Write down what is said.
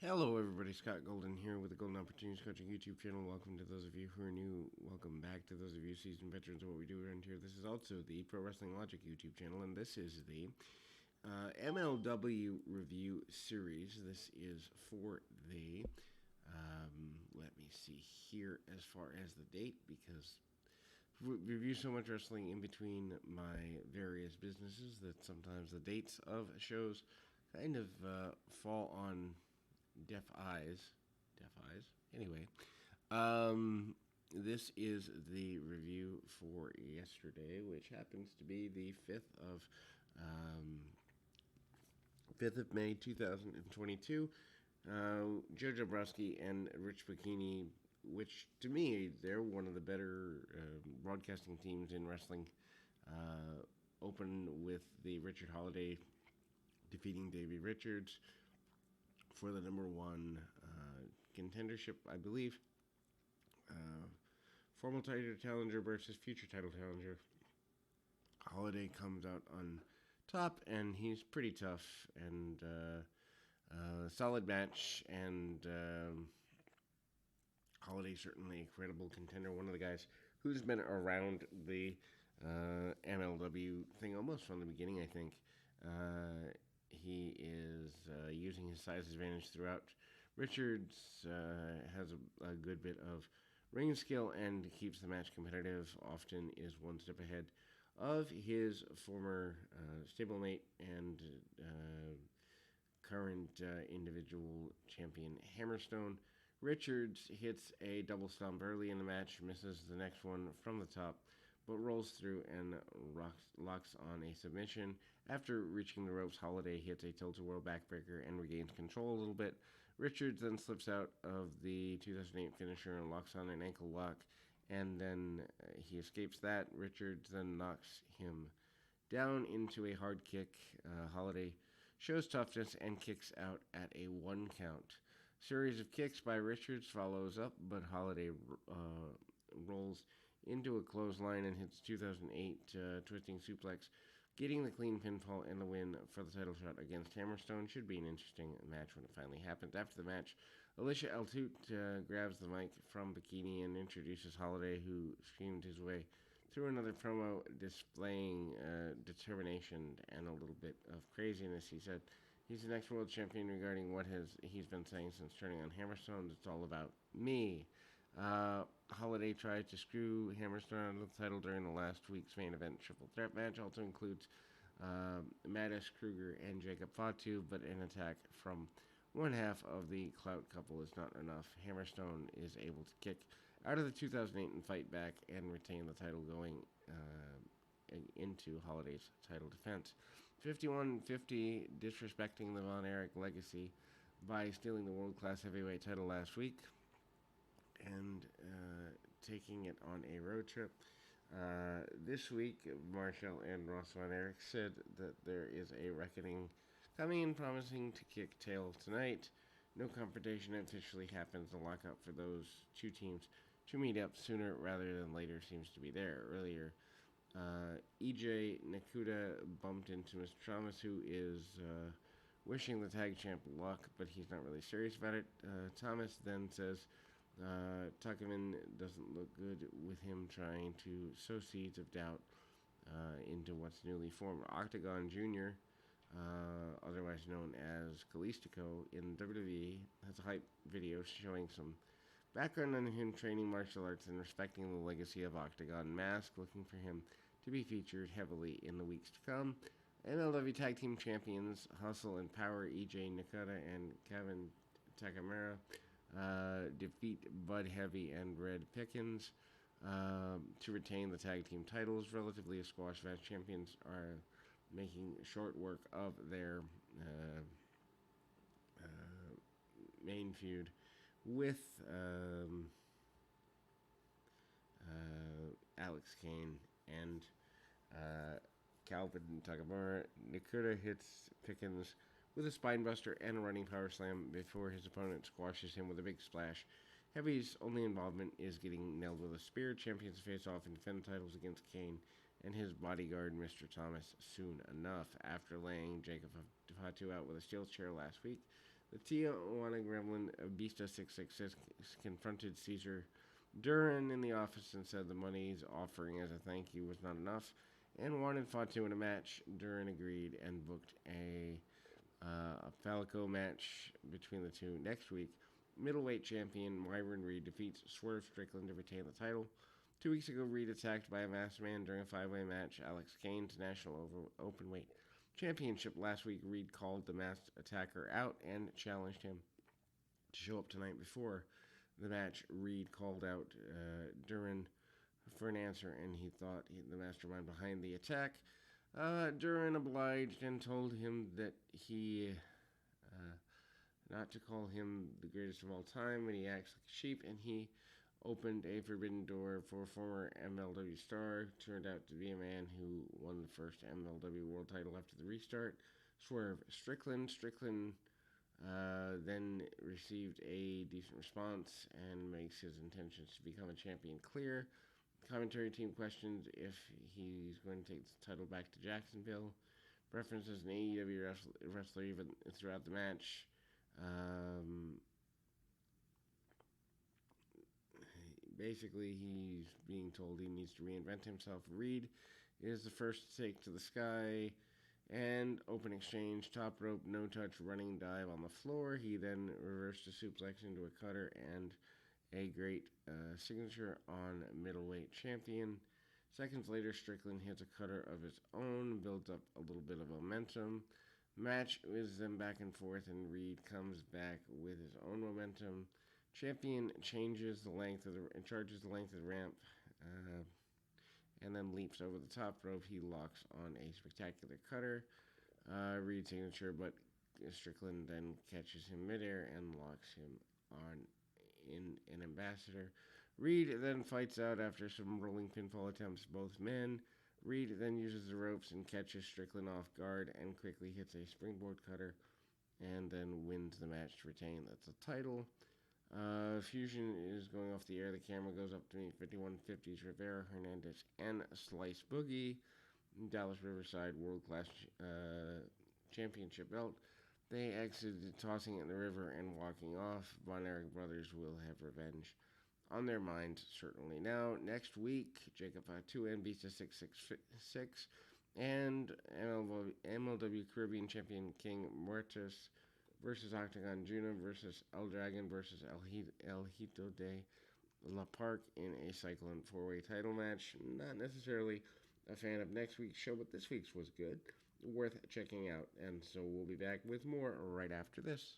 Hello, everybody. Scott Golden here with the Golden Opportunities Coaching YouTube channel. Welcome to those of you who are new. Welcome back to those of you seasoned veterans of what we do around here. This is also the Pro Wrestling Logic YouTube channel, and this is the MLW review series. This is for the, let me see here as far as the date, because review so much wrestling in between my various businesses that sometimes the dates of shows kind of fall on deaf eyes. Deaf eyes. Anyway, this is the review for yesterday, which happens to be the 5th of May 2022. Joe Jabrowski and Rich Bikini, which to me they're one of the better broadcasting teams in wrestling. Open with the Richard Holiday defeating Davey Richards for the number one contendership, I believe. Former title challenger versus future title challenger. Holiday comes out on top, and he's pretty tough and solid match. And Holiday certainly a credible contender. One of the guys who's been around the MLW thing almost from the beginning, I think. He is using his size advantage throughout. Richards has a good bit of ring skill and keeps the match competitive. Often is one step ahead of his former stablemate and current individual champion Hammerstone. Richards hits a double stomp early in the match, misses the next one from the top, but rolls through and locks on a submission. After reaching the ropes, Holiday hits a tilt-a-whirl backbreaker and regains control a little bit. Richards then slips out of the 2008 finisher and locks on an ankle lock, and then he escapes that. Richards then knocks him down into a hard kick. Holiday shows toughness and kicks out at a 1 count. Series of kicks by Richards follows up, but Holiday rolls into a clothesline and hits 2008 twisting suplex, getting the clean pinfall and the win for the title shot against Hammerstone. Should be an interesting match when it finally happens. After the match, Alicia Eltoot grabs the mic from Bikini and introduces Holiday, who screamed his way through another promo displaying determination and a little bit of craziness. He said he's the next world champion regarding what he's been saying since turning on Hammerstone. It's all about me. Holiday tried to screw Hammerstone out of the title during the last week's main event triple threat match. Also includes Matt S. Kruger and Jacob Fatu, but an attack from one half of the Clout couple is not enough. Hammerstone is able to kick out of the 2008 and fight back and retain the title going into Holiday's title defense. 51-50, disrespecting the Von Erich legacy by stealing the World Class Heavyweight title last week and taking it on a road trip. This week, Marshall and Ross Von Erich said that there is a reckoning coming and promising to kick tail tonight. No confrontation officially happens. The lockout for those two teams to meet up sooner rather than later seems to be there. Earlier, EJ Nakuda bumped into Mr. Thomas, who is wishing the tag champ luck, but he's not really serious about it. Thomas then says Tuckerman doesn't look good with him trying to sow seeds of doubt into what's newly formed. Octagon Jr., otherwise known as Kalistico in WWE, has a hype video showing some background on him training martial arts and respecting the legacy of Octagon Mask, looking for him to be featured heavily in the weeks to come. MLW Tag Team Champions Hustle and Power, EJ Nakata and Kevin Takamura, defeat Bud Heavy and Red Pickens to retain the tag team titles. Relatively a squash match. Champions are making short work of their main feud with Alex Kane and Calvin Takamura. Nakuda hits Pickens with a spinebuster and a running power slam before his opponent squashes him with a big splash. Heavy's only involvement is getting nailed with a spear. Champions face off and defend titles against Kane and his bodyguard, Mr. Thomas, soon enough. After laying Jacob Fatu out with a steel chair last week, The Tijuana Gremlin Vista 666 confronted Caesar Duran in the office and said the money's offering as a thank you was not enough and wanted Fatu in a match. Duran agreed and booked a Falco match between the two next week. Middleweight champion Myron Reed defeats Swerve Strickland to retain the title. 2 weeks ago, Reed attacked by a masked man during a five-way match Alex Kane's national openweight championship. Last week, Reed called the masked attacker out and challenged him to show up tonight. Before the match, Reed called out Duran for an answer, and he thought the mastermind behind the attack. Duran obliged and told him that he not to call him the greatest of all time when he acts like a sheep, and he opened a forbidden door for a former MLW star. Turned out to be a man who won the first MLW world title after the restart, Swerve Strickland. Strickland then received a decent response and makes his intentions to become a champion clear. The commentary team questions if he's going to take the title back to Jacksonville. References an AEW wrestler even throughout the match. Basically, he's being told he needs to reinvent himself. Reed is the first to take to the sky and open exchange, top rope, no touch, running dive on the floor. He then reversed a suplex into a cutter and a great signature on middleweight champion. Seconds later, Strickland hits a cutter of his own, builds up a little bit of momentum. Match is then back and forth, and Reed comes back with his own momentum. Champion changes the length of and charges the length of the ramp, and then leaps over the top rope. He locks on a spectacular cutter, Reed signature, but Strickland then catches him midair and locks him on in an ambassador. Reed then fights out after some rolling pinfall attempts, both men. Reed then uses the ropes and catches Strickland off guard and quickly hits a springboard cutter and then wins the match to retain. That's the title. Fusion is going off the air. The camera goes up to meet 5150's Rivera, Hernandez, and Slice Boogie. Dallas Riverside World Class Championship belt. They exited, tossing it in the river and walking off. Von Erich brothers will have revenge on their minds, certainly. Now, next week, Jacob Fatu and Vista 666 and MLW Caribbean Champion King Muertes versus Octagon Junior versus El Dragon versus El Hito de La Park in a Cyclone 4-way title match. Not necessarily a fan of next week's show, but this week's was good. Worth checking out. And so we'll be back with more right after this.